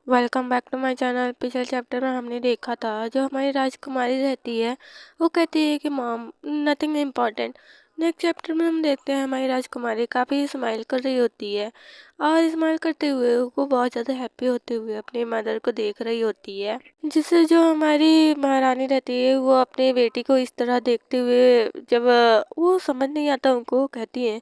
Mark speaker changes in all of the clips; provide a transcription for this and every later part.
Speaker 1: Welcome back to my channel. पिछले chapter में हमने देखा था जो हमारी राजकुमारी रहती है वो कहती है कि mom nothing important. Next chapter में हम देखते हैं हमारी राजकुमारी काफ़ी स्माइल कर रही होती है और स्माइल करते हुए वो बहुत ज़्यादा हैप्पी होते हुए अपनी मदर को देख रही होती है, जिससे जो हमारी महारानी रहती है वो अपने बेटी को इस तरह देखते हुए जब वो समझ नहीं आता उनको, वो कहती है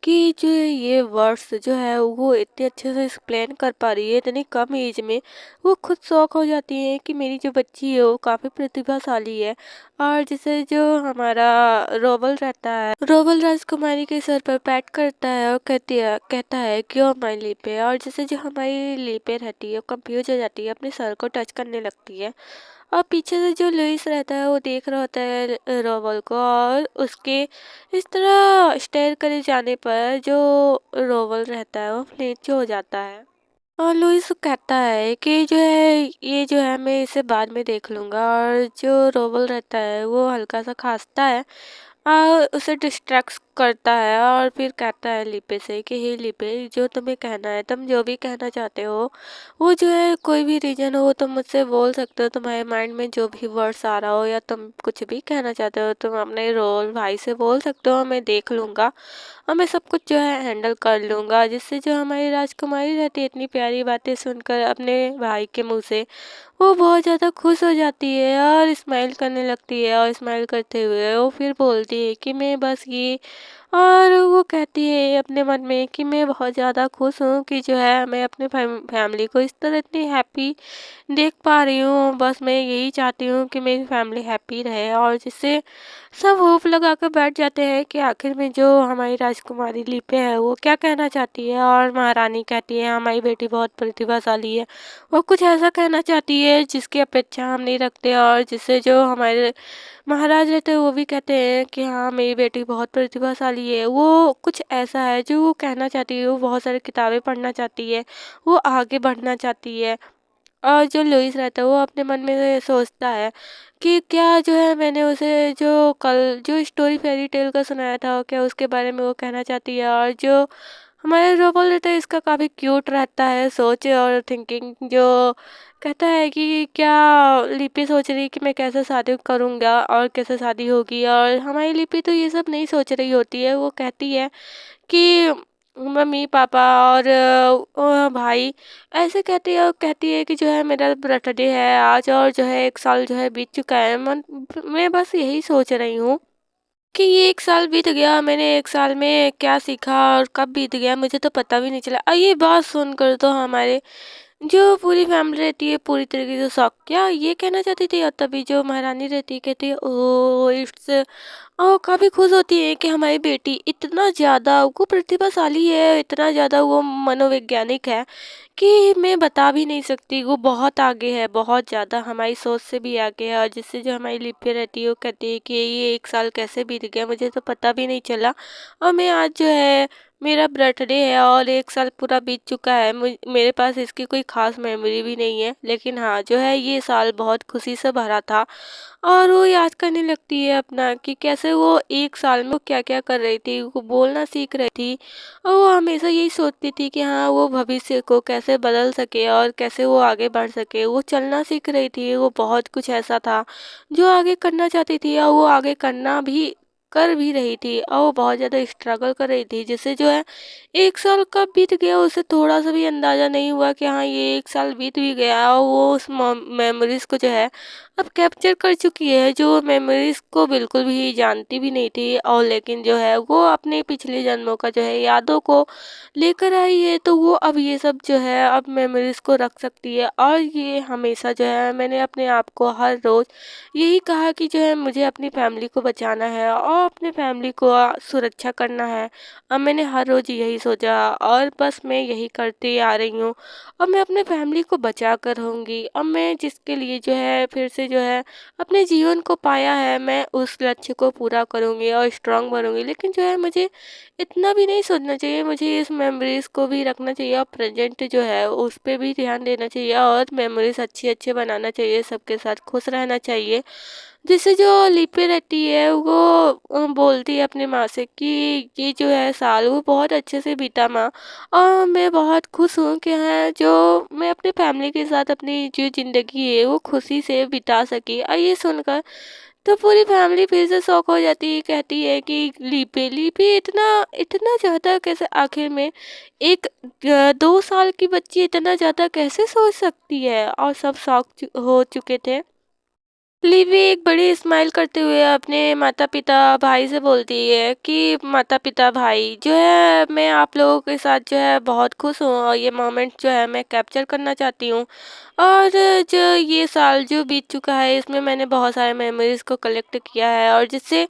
Speaker 1: कि जो ये वर्ड्स जो है वो इतने अच्छे से एक्सप्लेन कर पा रही है इतनी कम एज में। वो खुद शौक हो जाती है कि मेरी जो बच्ची है वो काफ़ी प्रतिभाशाली है। और जैसे जो हमारा रोबल रहता है, रोबल राजकुमारी के सर पर पैट करता है और कहता है क्यों हमारी लीपे, और जैसे जो हमारी लीपे रहती है वो कंफ्यूज हो जाती है, अपने सर को टच करने लगती है। और पीछे से जो लुइस रहता है वो देख रहा होता है रोबल को, और उसके इस तरह स्टेयर करे जाने पर जो रोबल रहता है वो फ्लिंच हो जाता है। और लुइस कहता है कि जो है ये जो है मैं इसे बाद में देख लूँगा, और जो रोबल रहता है वो हल्का सा खांसता है और उसे डिस्ट्रैक्ट करता है और फिर कहता है लिपे से कि हे लिपे, जो तुम्हें कहना है, तुम जो भी कहना चाहते हो वो जो है कोई भी रीजन हो तुम मुझसे बोल सकते हो, तुम्हारे माइंड में जो भी वर्ड्स आ रहा हो या तुम कुछ भी कहना चाहते हो तुम अपने रोल भाई से बोल सकते हो, मैं देख लूँगा और मैं सब कुछ जो है हैंडल कर लूँगा। जिससे जो हमारी राजकुमारी रहती है इतनी प्यारी बातें सुनकर अपने भाई के मुँह से वो बहुत ज़्यादा खुश हो जाती है और स्माइल करने लगती है, और स्माइल करते हुए वो फिर बोलती है कि मैं बस ये, और वो कहती है अपने मन में कि मैं बहुत ज़्यादा खुश हूँ कि जो है मैं अपने फैमिली को इस तरह इतनी हैप्पी देख पा रही हूँ। बस मैं यही चाहती हूँ कि मेरी फैमिली हैप्पी रहे, और जिससे सब होप लगा कर बैठ जाते हैं कि आखिर में जो हमारी राजकुमारी लिपे है वो क्या कहना चाहती है। और महारानी कहती है हमारी बेटी बहुत प्रतिभाशाली है, वो कुछ ऐसा कहना चाहती है जिसकी अपेक्षा हम नहीं रखते, और जिससे जो हमारे महाराज रहते हैं वो भी कहते हैं कि हाँ मेरी बेटी बहुत प्रतिभाशाली है, वो कुछ ऐसा है जो वो कहना चाहती है, वो बहुत सारी किताबें पढ़ना चाहती है, वो आगे बढ़ना चाहती है। और जो लुइस रहता है वो अपने मन में सोचता है कि क्या जो है मैंने उसे जो कल जो स्टोरी फेरी टेल का सुनाया था क्या उसके बारे में वो कहना चाहती है। और जो हमारे रोबोट रहता है इसका काफ़ी क्यूट रहता है सोच और थिंकिंग, जो कहता है कि क्या लिपि सोच रही है कि मैं कैसे शादी करूँगा और कैसे शादी होगी, और हमारी लिपि तो ये सब नहीं सोच रही होती है। वो कहती है कि मम्मी पापा और भाई ऐसे कहती है कि जो है मेरा बर्थडे है आज, और जो है 1 साल जो है बीत चुका है। मैं बस यही सोच रही हूँ कि ये 1 साल बीत गया, मैंने 1 साल में क्या सीखा और कब बीत गया मुझे तो पता भी नहीं चला। ये बात सुनकर तो हमारे जो पूरी फैमिली रहती है पूरी तरीके से शॉक, क्या ये कहना चाहती थी, और तभी जो महारानी रहती है कहती है ओ इट्स, और काफ़ी खुश होती है कि हमारी बेटी इतना ज़्यादा वो प्रतिभाशाली है, इतना ज़्यादा वो मनोवैज्ञानिक है कि मैं बता भी नहीं सकती, वो बहुत आगे है, बहुत ज़्यादा हमारी सोच से भी आगे है। और जिससे जो हमारी लिपि रहती है वो कहती है कि ये 1 साल कैसे बीत गया मुझे तो पता भी नहीं चला, और मैं आज जो है मेरा बर्थडे है और 1 साल पूरा बीत चुका है, मेरे पास इसकी कोई ख़ास मेमोरी भी नहीं है, लेकिन हाँ जो है ये साल बहुत खुशी से भरा था। और वो याद करने लगती है अपना कि कैसे वो 1 साल में वो क्या क्या कर रही थी, वो बोलना सीख रही थी, और वो हमेशा यही सोचती थी कि हाँ वो भविष्य को कैसे बदल सके और कैसे वो आगे बढ़ सके। वो चलना सीख रही थी, वो बहुत कुछ ऐसा था जो आगे करना चाहती थी, और वो आगे करना भी कर भी रही थी, और वो बहुत ज़्यादा स्ट्रगल कर रही थी। जिससे जो है 1 साल कब बीत गया उसे थोड़ा सा भी अंदाज़ा नहीं हुआ कि हाँ ये 1 साल बीत भी गया, और वो उस मेमोरीज को जो है अब कैप्चर कर चुकी है, जो मेमोरीज को बिल्कुल भी जानती भी नहीं थी, और लेकिन जो है वो अपने पिछले जन्मों का जो है यादों को लेकर आई है, तो वो अब ये सब जो है अब मेमोरीज को रख सकती है। और ये हमेशा जो है मैंने अपने आप को हर रोज़ यही कहा कि जो है मुझे अपनी फैमिली को बचाना है और अपने फैमिली को सुरक्षा करना है। अब मैंने हर रोज़ यही सोचा और बस मैं यही करती आ रही हूँ। अब मैं अपने फैमिली को बचा कर रहूँगी। अब मैं जिसके लिए जो है फिर से जो है अपने जीवन को पाया है, मैं उस लक्ष्य को पूरा करूँगी और स्ट्रांग बनूँगी। लेकिन जो है मुझे इतना भी नहीं सोचना चाहिए, मुझे इस मेमोरीज़ को भी रखना चाहिए और प्रेजेंट जो है उस पे भी ध्यान देना चाहिए और मेमोरीज़ अच्छी अच्छी बनाना चाहिए, सबके साथ खुश रहना चाहिए। जिससे जो लिपि रहती है वो बोलती है अपनी माँ से कि ये जो है साल वो बहुत अच्छे से बीता माँ, और मैं बहुत खुश हूँ कि हाँ जो मैं अपनी फैमिली के साथ अपनी जो ज़िंदगी है वो खुशी से बिता सकी। और ये सुनकर तो पूरी फैमिली फिर से शॉक हो जाती है, कहती है कि लिपि लिपि इतना इतना ज़्यादा कैसे आखिर में एक 2 साल की बच्ची इतना ज़्यादा कैसे सोच सकती है। और सब शॉक हो चुके थे। लिवी एक बड़ी स्माइल करते हुए अपने माता पिता भाई से बोलती है कि माता पिता भाई जो है मैं आप लोगों के साथ जो है बहुत खुश हूँ, और ये मोमेंट जो है मैं कैप्चर करना चाहती हूँ। और जो ये साल जो बीत चुका है इसमें मैंने बहुत सारे मेमोरीज को कलेक्ट किया है, और जिससे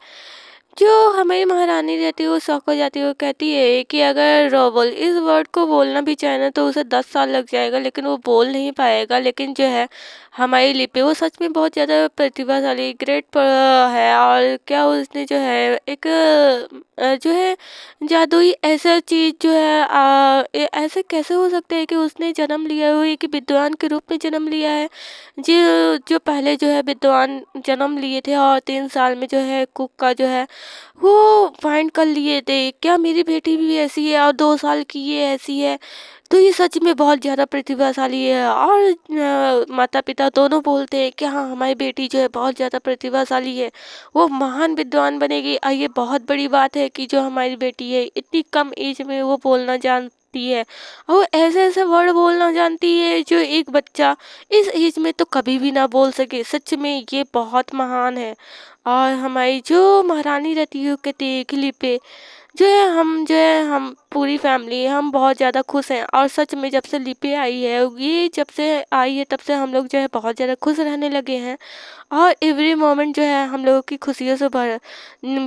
Speaker 1: जो हमारी महारानी रहती है वो शौक हो जाती है। वो कहती है कि अगर रोबल इस वर्ड को बोलना भी चाहे ना तो उसे 10 साल लग जाएगा, लेकिन वो बोल नहीं पाएगा। लेकिन जो है हमारी लिपि वो सच में बहुत ज़्यादा प्रतिभाशाली ग्रेट है। और क्या उसने जो है एक जो है जादुई ऐसा चीज़ जो है ऐसे कैसे हो सकता है कि उसने जन्म लिया हो, एक विद्वान के रूप में जन्म लिया है। जो जो पहले जो है विद्वान जन्म लिए थे और 3 साल में जो है कुक का जो है वो फाइंड कर लिए थे। क्या मेरी बेटी भी ऐसी है और 2 साल की ये ऐसी है? तो ये सच में बहुत ज़्यादा प्रतिभाशाली है। और माता पिता दोनों बोलते हैं कि हाँ हमारी बेटी जो है बहुत ज़्यादा प्रतिभाशाली है, वो महान विद्वान बनेगी। और ये बहुत बड़ी बात है कि जो हमारी बेटी है इतनी कम एज में वो बोलना जानती है, और वो ऐसे ऐसे वर्ड बोलना जानती है जो एक बच्चा इस एज में तो कभी भी ना बोल सके। सच में ये बहुत महान है। और हमारी जो महारानी रहती है वो कहती है कि लिपि जो है हम पूरी फैमिली हम बहुत ज़्यादा खुश हैं। और सच में जब से लिपि आई है, ये जब से आई है तब से हम लोग जो है बहुत ज़्यादा खुश रहने लगे हैं। और एवरी मोमेंट जो है हम लोगों की खुशियों से भर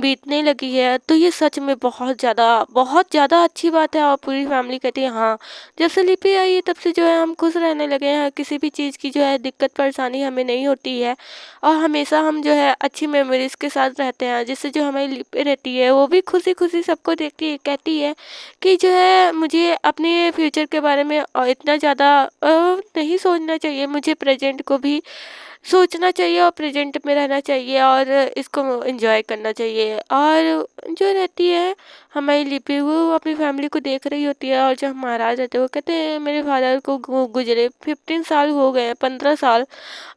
Speaker 1: बीतने लगी है। तो ये सच में बहुत ज़्यादा अच्छी बात है। और पूरी फैमिली कहती है हाँ जब से लिपि आई है तब से जो है हम खुश रहने लगे हैं, किसी भी चीज़ की जो है दिक्कत परेशानी हमें नहीं होती है। और हमेशा हम जो है अच्छी मेमोरीज के साथ रहते हैं, जिससे जो हमारी लिपि रहती है वो भी खुशी खुशी सबको देखती है, कहती है कि जो है मुझे अपने फ्यूचर के बारे में इतना ज़्यादा नहीं सोचना चाहिए, मुझे प्रेजेंट को भी सोचना चाहिए और प्रेजेंट में रहना चाहिए और इसको एंजॉय करना चाहिए। और जो रहती है हमारी लिपि वो अपनी फैमिली को देख रही होती है। और जो हम महाराज रहते हैं वो कहते हैं मेरे फादर को गुजरे 15 साल हो गए हैं, 15 साल।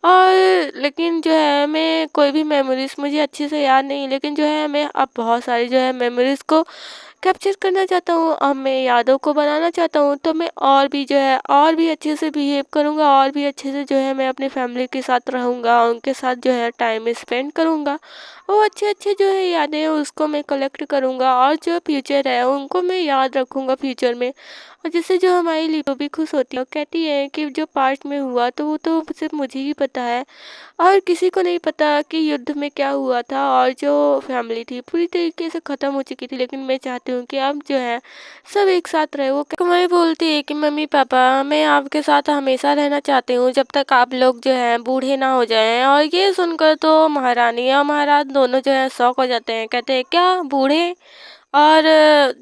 Speaker 1: और लेकिन जो है मैं कोई भी मेमोरीज मुझे अच्छे से याद नहीं, लेकिन जो है मैं अब बहुत सारी जो है मेमोरीज को कैप्चर करना चाहता हूँ, अब मैं यादों को बनाना चाहता हूँ। तो मैं और भी जो है और भी अच्छे से बिहेव करूँगा, और भी अच्छे से जो है मैं अपनी फैमिली के साथ रहूँगा, उनके साथ जो है टाइम स्पेंड करूँगा। वो अच्छे अच्छे जो है यादें हैं उसको मैं कलेक्ट करूँगा, और जो फ्यूचर है उनको मैं याद रखूँगा फ्यूचर में। और जिससे जो हमारी लिपि भी खुश होती है, वो कहती है कि जो पास्ट में हुआ तो वो तो सिर्फ मुझे ही पता है, और किसी को नहीं पता कि युद्ध में क्या हुआ था। और जो फैमिली थी पूरी तरीके से ख़त्म हो चुकी थी, लेकिन मैं चाहती हूँ कि अब जो है सब एक साथ रहे। वो मैं बोलती है कि मम्मी पापा मैं आपके साथ हमेशा रहना चाहती हूँ जब तक आप लोग जो है बूढ़े ना हो जाएं। और ये सुनकर तो महारानी और महाराज दोनों जो है शौक हो जाते हैं, कहते हैं क्या बूढ़े? और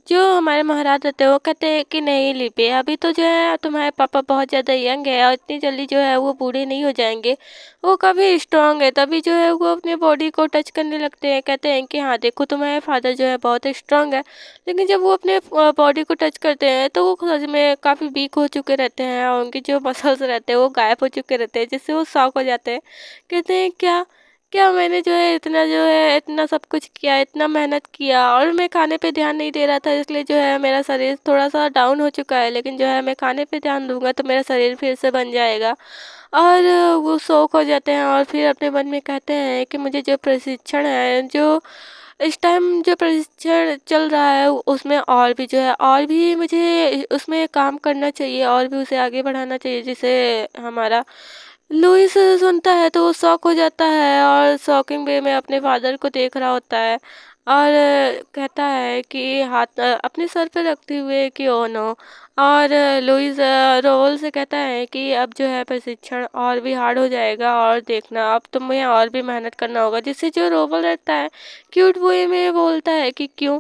Speaker 1: जो हमारे महाराज रहते हैं वो कहते हैं कि नहीं लिपि अभी तो जो है तुम्हारे पापा बहुत ज़्यादा यंग है और इतनी जल्दी जो है वो बूढ़े नहीं हो जाएंगे, वो काफ़ी स्ट्रांग है। तभी जो है वो अपने बॉडी को टच करने लगते हैं, कहते हैं कि हाँ देखो तुम्हारे फादर जो है बहुत स्ट्रांग है। लेकिन जब वो अपने बॉडी को टच करते हैं तो वो सच में काफ़ी वीक हो चुके रहते हैं, और उनके जो मसल्स रहते हैं वो गायब हो चुके रहते हैं, जिससे वो शॉक हो जाते हैं। कहते हैं क्या क्या मैंने जो है इतना सब कुछ किया, इतना मेहनत किया, और मैं खाने पे ध्यान नहीं दे रहा था, इसलिए जो है मेरा शरीर थोड़ा सा डाउन हो चुका है। लेकिन जो है मैं खाने पे ध्यान दूंगा तो मेरा शरीर फिर से बन जाएगा। और वो शौक हो जाते हैं और फिर अपने मन में कहते हैं कि मुझे जो प्रशिक्षण है जो इस टाइम जो प्रशिक्षण चल रहा है उसमें और भी जो है और भी मुझे उसमें काम करना चाहिए, और भी उसे आगे बढ़ाना चाहिए, जिसे हमारा लुइस सुनता है तो वो शॉक हो जाता है और शॉकिंग वे में अपने फादर को देख रहा होता है। और कहता है कि हाथ अपने सर पे रखते हुए कि ओ नो। और लुइस रोवल से कहता है कि अब जो है प्रशिक्षण और भी हार्ड हो जाएगा, और देखना अब तुम्हें और भी मेहनत करना होगा। जिससे जो रोवल रहता है क्यूट वे में बोलता है कि क्यों।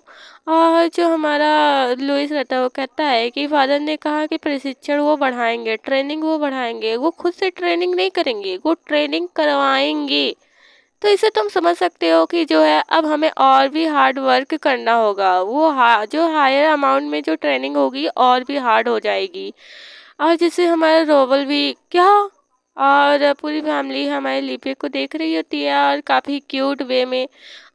Speaker 1: और जो हमारा लुइस रहता है वो कहता है कि फादर ने कहा कि प्रशिक्षण वो बढ़ाएंगे, ट्रेनिंग वो बढ़ाएंगे, वो खुद से ट्रेनिंग नहीं करेंगे, वो ट्रेनिंग करवाएंगे। तो इसे तुम समझ सकते हो कि जो है अब हमें और भी हार्ड वर्क करना होगा। वो जो हायर अमाउंट में जो ट्रेनिंग होगी और भी हार्ड हो जाएगी। और जिससे हमारा रोबल भी क्या, और पूरी फैमिली हमारे लिपि को देख रही होती है और काफ़ी क्यूट वे में।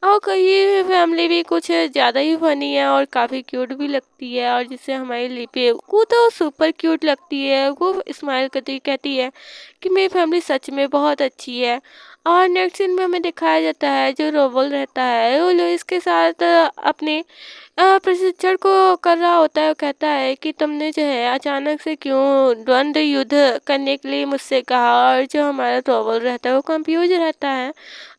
Speaker 1: और कई फैमिली भी कुछ ज़्यादा ही फनी है और काफ़ी क्यूट भी लगती है, और जिससे हमारी लिपि को तो सुपर क्यूट लगती है। वो स्माइल करती कहती है कि मेरी फैमिली सच में बहुत अच्छी है। और नेक्स्ट सीन में हमें दिखाया जाता है जो रोबल रहता है वो लुइस के साथ अपने प्रशिक्षण को कर रहा होता है। वो कहता है कि तुमने जो है अचानक से क्यों द्वंद्व युद्ध करने के लिए मुझसे कहा। और जो हमारा रोबल रहता है वो कंफ्यूज रहता है,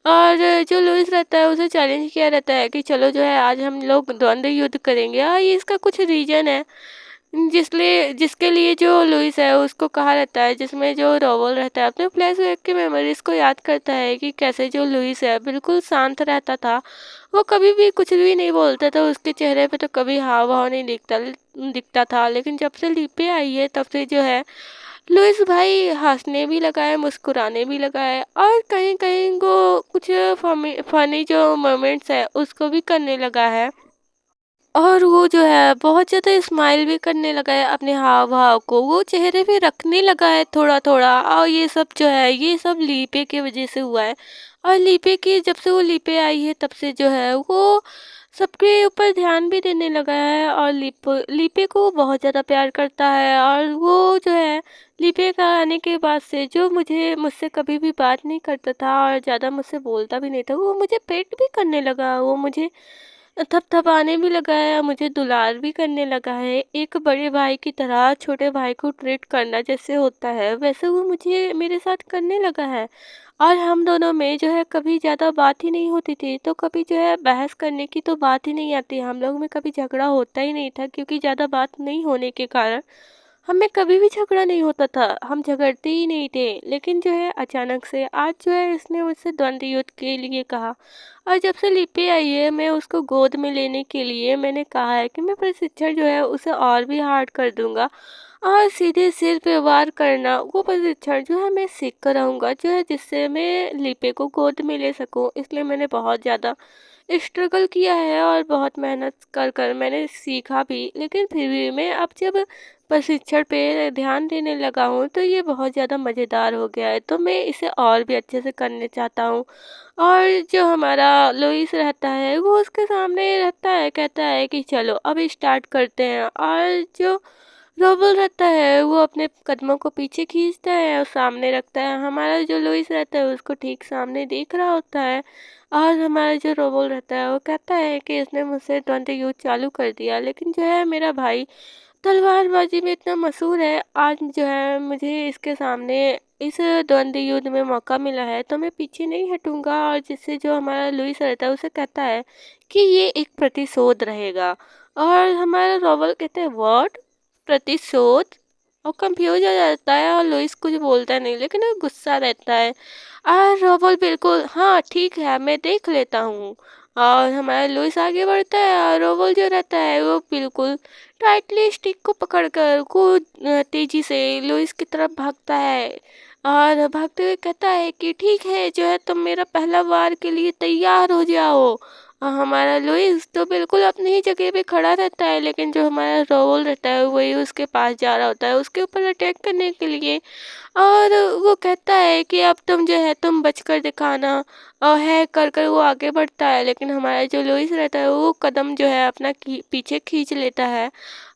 Speaker 1: और जो लुइस रहता है उसे चैलेंज किया रहता है कि चलो जो है आज हम लोग द्वंद्व युद्ध करेंगे। और ये इसका कुछ रीजन है जिसके लिए जो लुइस है उसको कहा रहता है, जिसमें जो रोबल रहता है अपने फ्लैशबैक की मेमोरीज को याद करता है कि कैसे जो लुइस है बिल्कुल शांत रहता था। वो कभी भी कुछ भी नहीं बोलता था, उसके चेहरे पे तो कभी हाव भाव नहीं दिखता था। लेकिन जब से लीपे आई है तब से जो है लुइस भाई हंसने भी लगा है, मुस्कुराने भी लगा है, और कहीं कहीं को कुछ फनी जो मोमेंट्स है उसको भी करने लगा है। और वो जो है बहुत ज़्यादा स्माइल भी करने लगा है, अपने हाव भाव को वो चेहरे पे रखने लगा है थोड़ा थोड़ा। और ये सब जो है ये सब लीपे की वजह से हुआ है। और लीपे की जब से वो लीपे आई है तब से जो है वो सबके ऊपर ध्यान भी देने लगा है, और लीपे को बहुत ज़्यादा प्यार करता है। और वो जो है लीपे का आने के बाद से जो मुझसे कभी भी बात नहीं करता था और ज़्यादा मुझसे बोलता भी नहीं था, वो मुझे पेट भी करने लगा। वो मुझे थपथपाने भी लगा है, मुझे दुलार भी करने लगा है। एक बड़े भाई की तरह छोटे भाई को ट्रीट करना जैसे होता है वैसे वो मुझे मेरे साथ करने लगा है। और हम दोनों में जो है कभी ज़्यादा बात ही नहीं होती थी, तो कभी जो है बहस करने की तो बात ही नहीं आती। हम लोग में कभी झगड़ा होता ही नहीं था, क्योंकि ज़्यादा बात नहीं होने के कारण हमें कभी भी झगड़ा नहीं होता था, हम झगड़ते ही नहीं थे। लेकिन जो है अचानक से आज जो है इसने मुझसे द्वंद्व युद्ध के लिए कहा। और जब से लिपि आई है मैं उसको गोद में लेने के लिए मैंने कहा है कि मैं प्रशिक्षण जो है उसे और भी हार्ड कर दूंगा, और सीधे सिर पे वार करना वो प्रशिक्षण जो है मैं सीख कर रहूँगा, जो है जिससे मैं लिपि को गोद में ले सकूँ। इसलिए मैंने बहुत ज़्यादा स्ट्रगल किया है और बहुत मेहनत कर कर मैंने सीखा भी। लेकिन फिर भी मैं अब जब प्रशिक्षण पे ध्यान देने लगा हूँ तो ये बहुत ज़्यादा मज़ेदार हो गया है, तो मैं इसे और भी अच्छे से करने चाहता हूँ। और जो हमारा लुइस रहता है वो उसके सामने रहता है, कहता है कि चलो अब स्टार्ट करते हैं। और जो रोबल रहता है वो अपने कदमों को पीछे खींचता है और सामने रखता है। हमारा जो लुइस रहता है उसको ठीक सामने देख रहा होता है। और हमारा जो रोबल रहता है वो कहता है कि इसने मुझसे द्वंद्व युद्ध चालू कर दिया, लेकिन जो है मेरा भाई तलवारबाजी में इतना मशहूर है, आज जो है मुझे इसके सामने इस द्वंद्व युद्ध में मौका मिला है तो मैं पीछे नहीं हटूंगा। और जिससे जो हमारा लुइस रहता है उसे कहता है कि ये एक प्रतिशोध रहेगा। और हमारा रोबल कहता है व्हाट, प्रतिशोध? और कंफ्यूज हो जाता है और लुइस कुछ बोलता नहीं, लेकिन वो गुस्सा रहता है। और रोबल बिल्कुल हाँ ठीक है मैं देख लेता हूँ। और हमारा लुइस आगे बढ़ता है और रोबल जो रहता है वो बिल्कुल टाइटली स्टिक को पकड़कर को तेजी से लुइस की तरफ भागता है। और भागते हुए कहता है कि ठीक है जो है तुम मेरा पहला वार के लिए तैयार हो जाओ। और हमारा लुइस तो बिल्कुल अपनी ही जगह पे खड़ा रहता है, लेकिन जो हमारा रोबल रहता है वही उसके पास जा रहा होता है उसके ऊपर अटैक करने के लिए। और वो कहता है कि अब तुम जो है तुम बचकर दिखाना। और है कर कर वो आगे बढ़ता है, लेकिन हमारा जो लुइस रहता है वो कदम जो है अपना पीछे खींच लेता है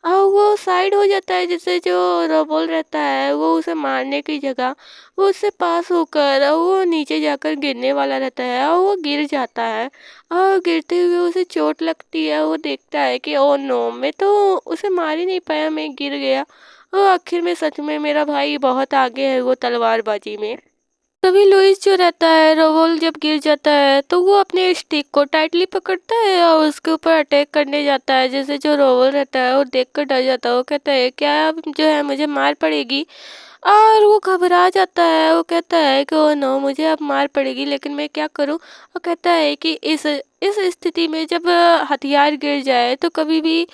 Speaker 1: और वो साइड हो जाता है, जिससे जो रोबोल रहता है वो उसे मारने की जगह वो उससे पास होकर वो नीचे जाकर गिरने वाला रहता है और वो गिर जाता है। और गिरते हुए उसे चोट लगती है, वो देखता है कि ओ नो मैं तो उसे मार ही नहीं पाया, मैं गिर गया। और आखिर में सच में मेरा भाई बहुत आगे है वो तलवारबाजी में। तभी लुइस जो रहता है रोबोल जब गिर जाता है तो वो अपने स्टिक को टाइटली पकड़ता है और उसके ऊपर अटैक करने जाता है, जैसे जो रोबोल रहता है वो देख कर डर जाता है। वो कहता है क्या अब जो है मुझे मार पड़ेगी। और वो घबरा जाता है, वो कहता है कि ओ नो मुझे अब मार पड़ेगी, लेकिन मैं क्या करूं। वो कहता है कि इस इस स्थिति में जब हथियार गिर जाए तो कभी भी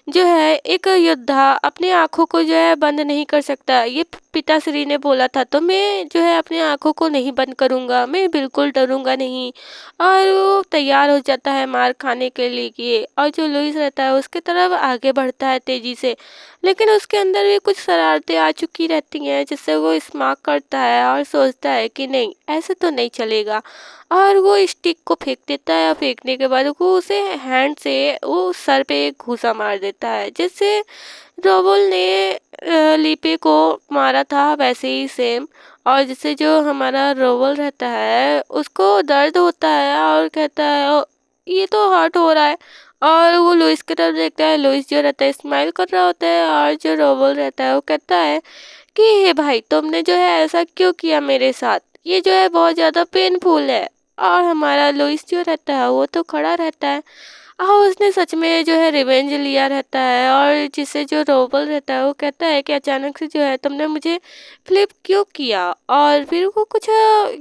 Speaker 1: जो है एक योद्धा अपनी आँखों को जो है बंद नहीं कर सकता। ये पिताश्री ने बोला था, तो मैं जो है अपनी आँखों को नहीं बंद करूँगा, मैं बिल्कुल डरूँगा नहीं। और वो तैयार हो जाता है मार खाने के लिए, और जो लुइस रहता है उसकी तरफ आगे बढ़ता है तेज़ी से। लेकिन उसके अंदर भी कुछ शरारतें आ चुकी रहती हैं, जिससे वो स्मार्ट करता है और सोचता है कि नहीं, ऐसे तो नहीं चलेगा। और वो स्टिक को फेंक देता है, और फेंकने के बाद वो उसे हैंड से वो सर पे एक घूंसा मार देता है, जिससे रोबोल ने लिपि को मारा था वैसे ही सेम। और जिससे जो हमारा रोबोल रहता है उसको दर्द होता है और कहता है "ओ, ये तो हर्ट हो रहा है।" और वो लुइस की तरफ देखता है, लुइस जो रहता है स्माइल कर रहा होता है, और जो रोबोल रहता है वो कहता है कि हे भाई, तुमने जो है ऐसा क्यों किया मेरे साथ, ये जो है बहुत ज़्यादा पेनफुल है। और हमारा लुइस जो रहता है वो तो खड़ा रहता है, हाँ उसने सच में जो है रिवेंज लिया रहता है। और जिससे जो रोबल रहता है वो कहता है कि अचानक से जो है तुमने मुझे फ्लिप क्यों किया। और फिर वो कुछ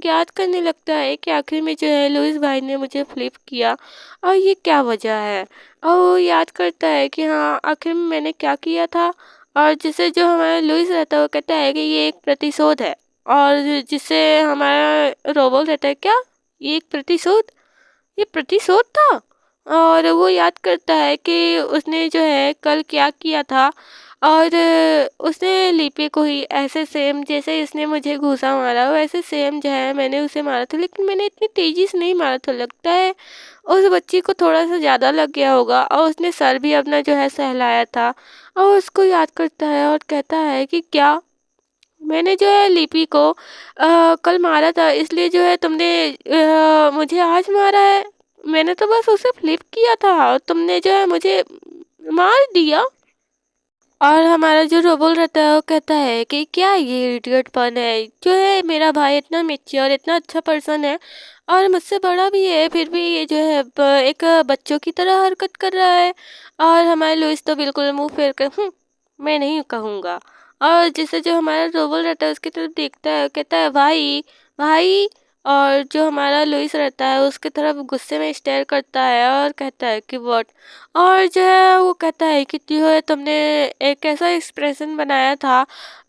Speaker 1: याद करने लगता है कि आखिर में जो है लुइस भाई ने मुझे फ्लिप किया, और ये क्या वजह है। और वो याद करता है कि हाँ, आखिर में मैंने क्या किया था। और जिससे जो हमारा लुइस रहता है वो कहता है कि ये एक प्रतिशोध है। और जिससे हमारा रोबल रहता है, क्या ये एक प्रतिशोध, ये प्रतिशोध था। और वो याद करता है कि उसने जो है कल क्या किया था। और उसने लिपि को ही ऐसे सेम जैसे इसने मुझे घूंसा मारा वैसे सेम जो है मैंने उसे मारा था, लेकिन मैंने इतनी तेजी से नहीं मारा था, लगता है उस बच्ची को थोड़ा सा ज़्यादा लग गया होगा। और उसने सर भी अपना जो है सहलाया था। और उसको याद करता है और कहता है कि क्या मैंने जो है लिपि को कल मारा था, इसलिए जो है तुमने मुझे आज मारा है। मैंने तो बस उसे फ्लिप किया था और तुमने जो है मुझे मार दिया। और हमारा जो रोबोल रहता है वो कहता है कि क्या ये इडियटपन है, जो है मेरा भाई इतना मेच्योर इतना अच्छा पर्सन है और मुझसे बड़ा भी है, फिर भी ये जो है एक बच्चों की तरह हरकत कर रहा है। और हमारे लुइस तो बिल्कुल मुंह फेर कर मैं नहीं कहूँगा। और जिससे जो हमारा रोबोल रहता है उसकी तरफ देखता है, कहता है भाई भाई। और जो हमारा लुइस रहता है उसकी तरफ गुस्से में स्टेयर करता है और कहता है कि व्हाट। और जो है वो कहता है कि जो है तुमने एक ऐसा एक्सप्रेशन बनाया था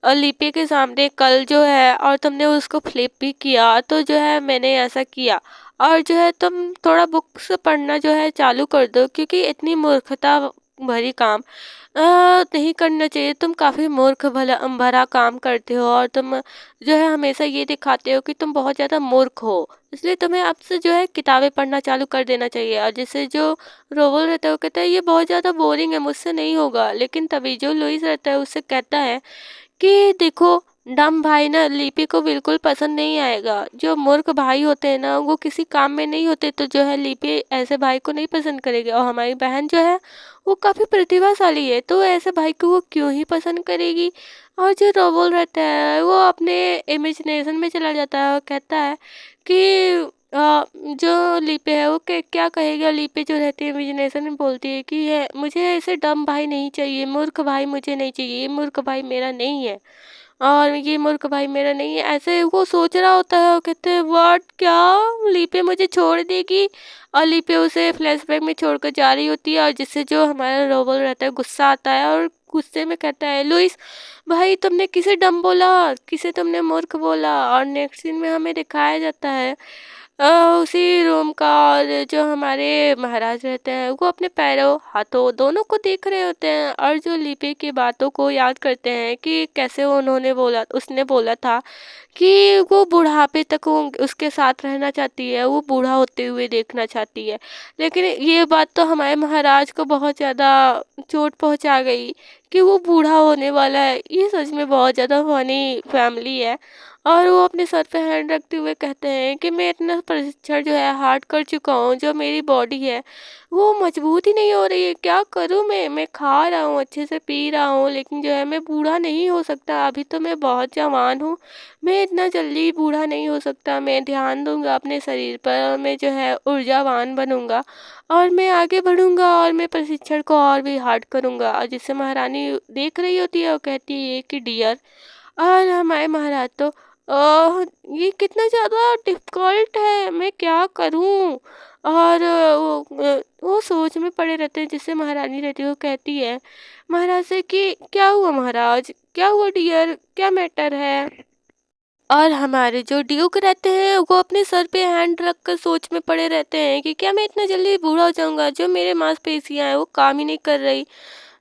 Speaker 1: लिपि के सामने कल जो है, और तुमने उसको फ्लिप भी किया, तो जो है मैंने ऐसा किया। और जो है तुम थोड़ा बुक्स पढ़ना जो है चालू कर दो, क्योंकि इतनी मूर्खता भरी काम नहीं करना चाहिए। तुम काफ़ी मूर्ख भला भरा काम करते हो, और तुम जो है हमेशा ये दिखाते हो कि तुम बहुत ज़्यादा मूर्ख हो, इसलिए तुम्हें अब से जो है किताबें पढ़ना चालू कर देना चाहिए। और जिससे जो रोबल रहता है वो कहता है ये बहुत ज़्यादा बोरिंग है, मुझसे नहीं होगा। लेकिन तभी जो लुइस रहता है उससे कहता है कि देखो, डम भाई ना लिपि को बिल्कुल पसंद नहीं आएगा। जो मूर्ख भाई होते हैं ना वो किसी काम में नहीं होते, तो जो है लिपि ऐसे भाई को नहीं पसंद करेगी। और हमारी बहन जो है वो काफ़ी प्रतिभाशाली है, तो ऐसे भाई को वो क्यों ही पसंद करेगी। और जो रोबोल रहता है वो अपने इमेजिनेशन में चला जाता है और कहता है कि जो लीपे है वो क्या कहेगा। लीपे जो रहती है इमेजिनेशन में बोलती है कि ये मुझे ऐसे डम भाई नहीं चाहिए, मूर्ख भाई मुझे नहीं चाहिए, ये मूर्ख भाई मेरा नहीं है, और ये मूर्ख भाई मेरा नहीं है, ऐसे वो सोच रहा होता है। वो कहते हैं व्हाट, क्या लीपे मुझे छोड़ देगी। और लीपे उसे फ्लैशबैक में छोड़कर जा रही होती है, और जिससे जो हमारा रोबल रहता है गुस्सा आता है और गुस्से में कहता है लुइस भाई, तुमने किसे डम बोला, किसे तुमने मूर्ख बोला। और नेक्स्ट सीन में हमें दिखाया जाता है उसी रूम का, और जो हमारे महाराज रहते हैं वो अपने पैरों हाथों दोनों को देख रहे होते हैं, और जो लिपि की बातों को याद करते हैं कि कैसे उसने बोला था कि वो बुढ़ापे तक उसके साथ रहना चाहती है, वो बूढ़ा होते हुए देखना चाहती है। लेकिन ये बात तो हमारे महाराज को बहुत ज़्यादा चोट पहुंचा गई कि वो बूढ़ा होने वाला है। ये सच में बहुत ज़्यादा फनी फैमिली है। और वो अपने सर पे हैंड रखते हुए कहते हैं कि मैं इतना परीक्षण जो है हार्ड कर चुका हूँ, जो मेरी बॉडी है वो मजबूत ही नहीं हो रही है, क्या करूँ मैं खा रहा हूँ अच्छे से पी रहा हूँ, लेकिन जो है मैं बूढ़ा नहीं हो सकता। अभी तो मैं बहुत जवान हूँ, मैं इतना जल्दी बूढ़ा नहीं हो सकता। मैं ध्यान दूंगा अपने शरीर पर, और मैं जो है ऊर्जावान बनूंगा, और मैं आगे बढ़ूंगा, और मैं प्रशिक्षण को और भी हार्ड करूंगा। और जिससे महारानी देख रही होती है वो कहती है कि डियर। और हमारे महाराज तो ये कितना ज़्यादा डिफ़िकल्ट है, मैं क्या करूँ? और वो सोच में पड़े रहते हैं। जिससे महारानी रहती है वो कहती है महाराज से कि क्या हुआ महाराज, क्या हुआ डियर, क्या मैटर है। और हमारे जो ड्यूक रहते हैं वो अपने सर पे हैंड रख कर सोच में पड़े रहते हैं कि क्या मैं इतना जल्दी बूढ़ा हो जाऊंगा, जो मेरे मांसपेशियां हैं वो काम ही नहीं कर रही।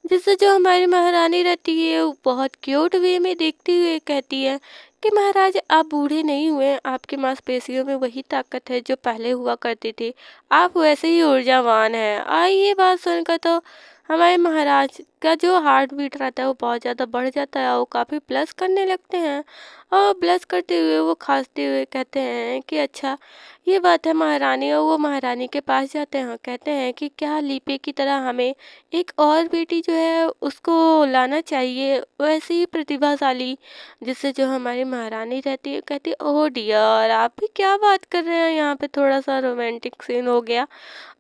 Speaker 1: जिससे जो हमारी महारानी रहती है वो बहुत क्यूट वे में देखती हुए कहती है कि महाराज आप बूढ़े नहीं हुए, आपकी मांसपेशियों में वही ताकत है जो पहले हुआ करती थी, आप वैसे ही ऊर्जावान हैं। ये बात सुनकर तो हमारे महाराज का जो हार्ट बीट रहता है वो बहुत ज़्यादा बढ़ जाता है, वो काफ़ी प्लस करने लगते हैं। और ब्लश करते हुए वो खांसते हुए कहते हैं कि अच्छा ये बात है महारानी। और वो महारानी के पास जाते हैं, कहते हैं कि क्या लीपे की तरह हमें एक और बेटी जो है उसको लाना चाहिए, वैसे ही प्रतिभाशाली। जिससे जो हमारी महारानी रहती है कहती है ओह डियर आप भी क्या बात कर रहे हैं, यहाँ पे थोड़ा सा रोमांटिक सीन हो गया।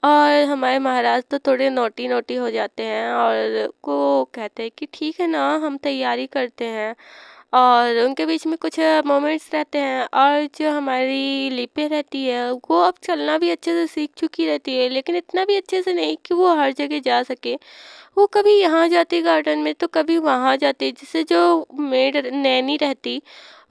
Speaker 1: और हमारे महाराज तो थोड़े नोटी नोटी हो जाते हैं और को कहते हैं कि ठीक है ना हम तैयारी करते हैं। और उनके बीच में कुछ मोमेंट्स रहते हैं। और जो हमारी लिपि रहती है वो अब चलना भी अच्छे से सीख चुकी रहती है, लेकिन इतना भी अच्छे से नहीं कि वो हर जगह जा सके। वो कभी यहाँ जाती गार्डन में तो कभी वहाँ जाती, जिससे जो मेड नैनी रहती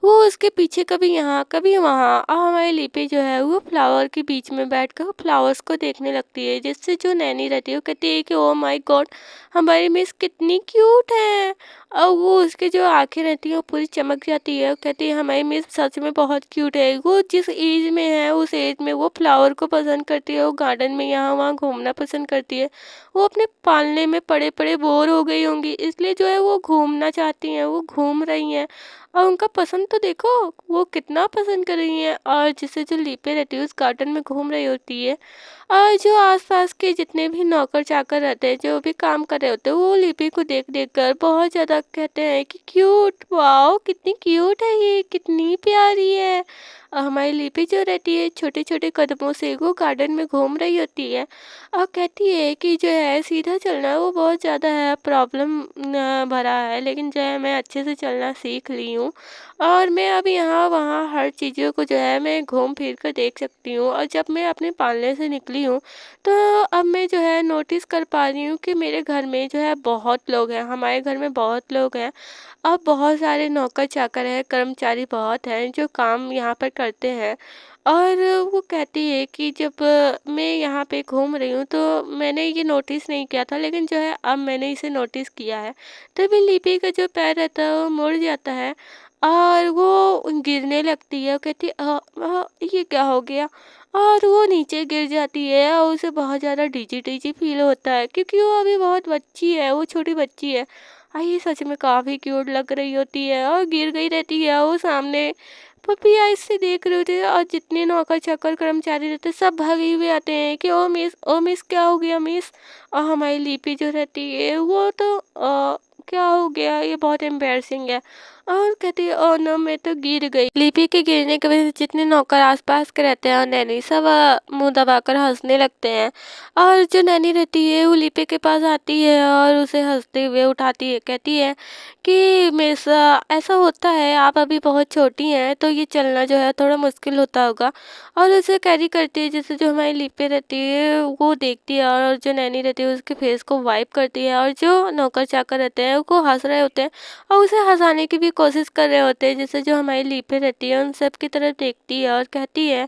Speaker 1: वो उसके पीछे कभी यहाँ कभी वहाँ। और हमारी लिपि जो है वो फ्लावर के बीच में बैठकर फ्लावर्स को देखने लगती है। जिससे जो नैनी रहती है वो कहती है कि ओ माय गॉड हमारी मिस कितनी क्यूट है। और वो उसके जो आंखें रहती हैं वो पूरी चमक जाती है। वो कहती है हमारी मिस सच में बहुत क्यूट है। वो जिस एज में है उस एज में वो फ्लावर को पसंद करती है, वो गार्डन में यहाँ वहाँ घूमना पसंद करती है। वो अपने पालने में पड़े पड़े बोर हो गई होंगी, इसलिए जो है वो घूमना चाहती हैं, वो घूम रही हैं। और उनका पसंद तो देखो वो कितना पसंद कर रही हैं। और जिससे जो लीपे रहती है उस गार्डन में घूम रही होती है। और जो आसपास के जितने भी नौकर चाकर रहते हैं जो भी काम कर रहे होते हैं वो लिपि को देख देख कर बहुत ज़्यादा कहते हैं कि क्यूट, वाओ कितनी क्यूट है, ये कितनी प्यारी है। और हमारी लिपि जो रहती है छोटे छोटे कदमों से वो गार्डन में घूम रही होती है। और कहती है कि जो है सीधा चलना वो बहुत ज़्यादा है प्रॉब्लम भरा है, लेकिन जो है मैं अच्छे से चलना सीख ली हूँ। और मैं अब यहाँ वहाँ हर चीज़ों को जो है मैं घूम फिर कर देख सकती हूँ। और जब मैं अपने पालने से निकली हूँ तो अब मैं जो है नोटिस कर पा रही हूँ कि मेरे घर में जो है बहुत लोग हैं, हमारे घर में बहुत लोग हैं। अब बहुत सारे नौकर चाकर हैं, कर्मचारी बहुत हैं जो काम यहाँ पर करते हैं। और वो कहती है कि जब मैं यहाँ पे घूम रही हूँ तो मैंने ये नोटिस नहीं किया था, लेकिन जो है अब मैंने इसे नोटिस किया है। तभी लिपि का जो पैर रहता है वो मुड़ जाता है और वो गिरने लगती है। वो कहती है ये क्या हो गया। और वो नीचे गिर जाती है और उसे बहुत ज़्यादा डिजी डिजी फील होता है, क्योंकि वो अभी बहुत बच्ची है, वो छोटी बच्ची है। ये सच में काफ़ी क्यूट लग रही होती है और गिर गई रहती है। वो सामने पपी आइस से देख रहे होते हैं और जितने नौकर चाकर कर्मचारी रहते हैं सब भागे हुए आते हैं कि ओ मिस क्या हो गया मिस। और हमारी लिपि जो रहती है वो तो क्या हो गया, ये बहुत एम्बैरसिंग है। और कहती है ओ नो मैं तो गिर गई। लिपि के गिरने की वजह से जितने नौकर आसपास के रहते हैं और नैनी सब मुंह दबाकर हंसने लगते हैं। और जो नैनी रहती है वो लिपि के पास आती है और उसे हंसते हुए उठाती है, कहती है कि मिस ऐसा होता है, आप अभी बहुत छोटी हैं तो ये चलना जो है थोड़ा मुश्किल होता होगा। और उसे कैरी करती है, जिससे जो हमारी लिपि रहती है वो देखती है और जो नैनी रहती है उसके फेस को वाइप करती है। और जो नौकर चाकर रहते हैं वो हंस रहे होते हैं और उसे हंसाने की भी कोशिश कर रहे होते हैं। जिससे जो हमारी लिपि रहती है उन सब की तरफ देखती है और कहती है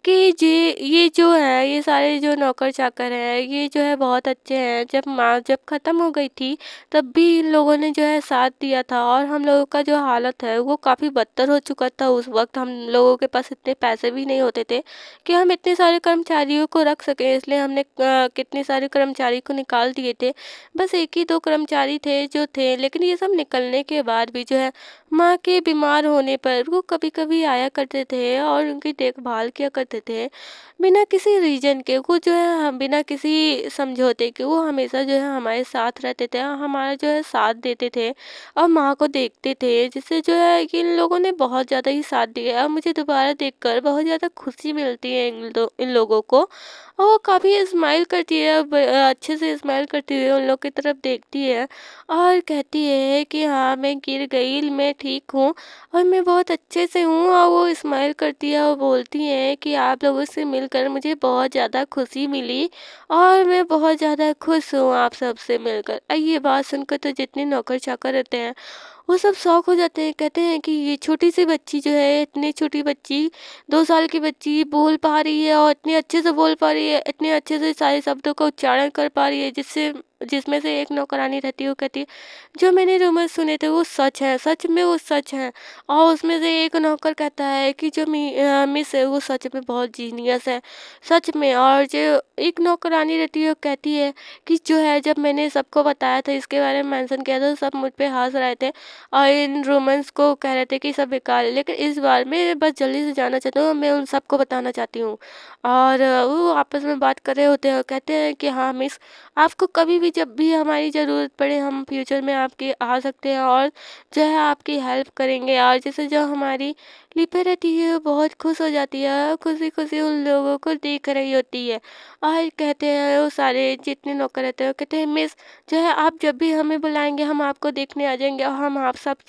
Speaker 1: कि जी ये जो है ये सारे जो नौकर चाकर हैं ये जो है बहुत अच्छे हैं। जब माँ जब ख़त्म हो गई थी तब भी इन लोगों ने जो है साथ दिया था और हम लोगों का जो हालत है वो काफ़ी बदतर हो चुका था। उस वक्त हम लोगों के पास इतने पैसे भी नहीं होते थे कि हम इतने सारे कर्मचारियों को रख सकें, इसलिए हमने कितने सारे कर्मचारी को निकाल दिए थे। बस एक ही दो कर्मचारी थे जो थे, लेकिन ये सब निकलने के बाद भी जो है माँ के बीमार होने पर वो कभी कभी आया करते थे और उनकी देखभाल किया करते थे बिना किसी रीजन के। वो जो है हम बिना किसी समझौते के वो हमेशा जो है हमारे साथ रहते थे और हमारा जो है साथ देते थे और माँ को देखते थे। जिससे जो है कि इन लोगों ने बहुत ज़्यादा ही साथ दिया और मुझे दोबारा देखकर बहुत ज़्यादा खुशी मिलती है इन लोगों को। और वो काफ़ी स्माइल करती है, अच्छे से स्माइल करती हुई उन लोग की तरफ देखती है और कहती है कि हाँ मैं गिर गई, मैं ठीक हूँ और मैं बहुत अच्छे से हूँ। और वो स्माइल करती है और बोलती हैं कि आप लोगों से मिलकर मुझे बहुत ज़्यादा खुशी मिली और मैं बहुत ज़्यादा खुश हूँ आप सबसे मिलकर। ये बात सुनकर तो जितने नौकर चाकर रहते हैं वो सब शौक हो जाते हैं। कहते हैं कि ये छोटी सी बच्ची जो है, इतनी छोटी बच्ची, 2 साल की बच्ची बोल पा रही है और इतने अच्छे से बोल पा रही है, इतने अच्छे से सारे शब्दों का उच्चारण कर पा रही है, जिसमें से एक नौकरानी रहती है वो कहती है जो मैंने रूमर सुने थे वो सच है, सच में वो सच है। और उसमें से एक नौकर कहता है कि जो मिस है वो सच में बहुत जीनियस है, सच में। और जो एक नौकरानी रहती है वो कहती है कि जो है जब मैंने सबको बताया था, इसके बारे में मेंशन किया था, तो सब मुझ पे हंस रहे थे और इन रोमांस को कह रहे थे कि सब बेकार है। लेकिन इस बार मैं बस जल्दी से जाना चाहता हूँ, मैं उन सबको बताना चाहती हूँ। और वो आपस में बात कर रहे होते हैं और कहते हैं कि हाँ मिस, आपको कभी भी जब भी हमारी ज़रूरत पड़े हम फ्यूचर में आपके आ सकते हैं और जो है आपकी हेल्प करेंगे। और जैसे जो हमारी लिपि रहती है वो बहुत खुश हो जाती है और खुशी खुशी उन लोगों को देख रही होती है। और कहते हैं वो सारे जितने नौकर रहते हैं वो कहते हैं मिस, जो है आप जब भी हमें बुलाएंगे हम आपको देखने आ जाएंगे और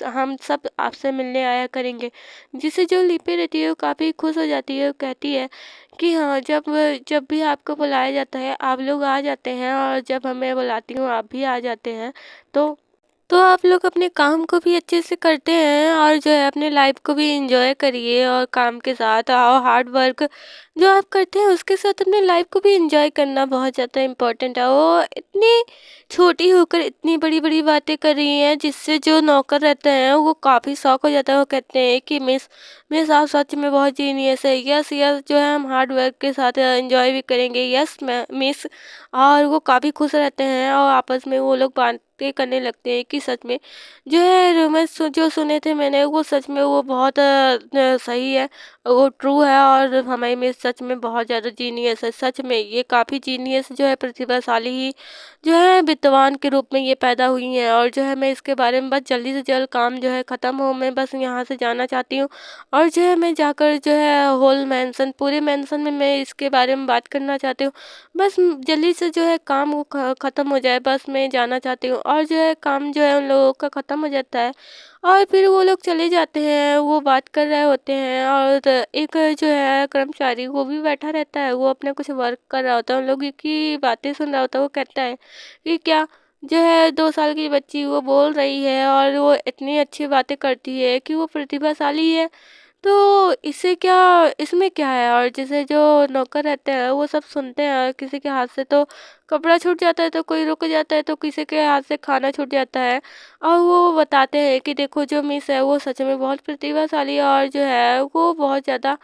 Speaker 1: हम सब आपसे मिलने आया करेंगे। जिससे जो लिपि रहती है वो काफ़ी खुश हो जाती है। वो कहती है कि हाँ, जब जब भी आपको बुलाया जाता है आप लोग आ जाते हैं और जब हमें बुलाती हूँ आप भी आ जाते हैं। तो आप लोग अपने काम को भी अच्छे से करते हैं और जो है अपने लाइफ को भी एंजॉय करिए और काम के साथ और हार्ड वर्क जो आप करते हैं उसके साथ अपने लाइफ को भी एंजॉय करना बहुत ज़्यादा इम्पोर्टेंट है। वो इतनी छोटी होकर इतनी बड़ी बड़ी बातें कर रही हैं जिससे जो नौकर रहते हैं वो काफ़ी शौक हो जाता है। वो कहते हैं कि मिस, आप सच में बहुत जीनियस है। यस यस, जो है हम हार्ड वर्क के साथ एंजॉय भी करेंगे। Yes miss. और वो काफ़ी खुश रहते हैं और आपस में वो लोग बातें करने लगते हैं कि सच में जो है रोमांस जो सुने थे मैंने वो सच में वो बहुत सही है, वो ट्रू है। और हमारी मिस सच में बहुत ज़्यादा जीनियस है। सच में ये काफ़ी जीनियस जो है प्रतिभाशाली ही जो है विद्वान के रूप में ये पैदा हुई हैं। और जो है मैं इसके बारे में बस जल्दी से जल्द काम जो है ख़त्म हो, मैं बस यहाँ से जाना चाहती हूँ। और जो है मैं जाकर जो है होल मेंशन पूरे मेंशन में मैं इसके बारे में बात करना चाहती हूँ। बस जल्दी से जो है काम वो ख़त्म हो जाए, बस मैं जाना चाहती हूँ। और जो है काम जो है उन लोगों का ख़त्म हो जाता है और फिर वो लोग चले जाते हैं। वो बात कर रहे होते हैं और एक जो है कर्मचारी वो भी बैठा रहता है, वो अपने कुछ वर्क कर रहा होता है, उन लोगों की बातें सुन रहा होता है। वो कहता है कि क्या, जो है 2 साल की बच्ची वो बोल रही है और वो इतनी अच्छी बातें करती है कि वो प्रतिभाशाली है, तो इससे क्या, इसमें क्या है। और जैसे जो नौकर रहते हैं वो सब सुनते हैं, किसी के हाथ से तो कपड़ा छूट जाता है, तो कोई रुक जाता है, तो किसी के हाथ से खाना छूट जाता है। और वो बताते हैं कि देखो जो मिस है वो सच में बहुत प्रतिभाशाली है और जो है वो बहुत ज़्यादा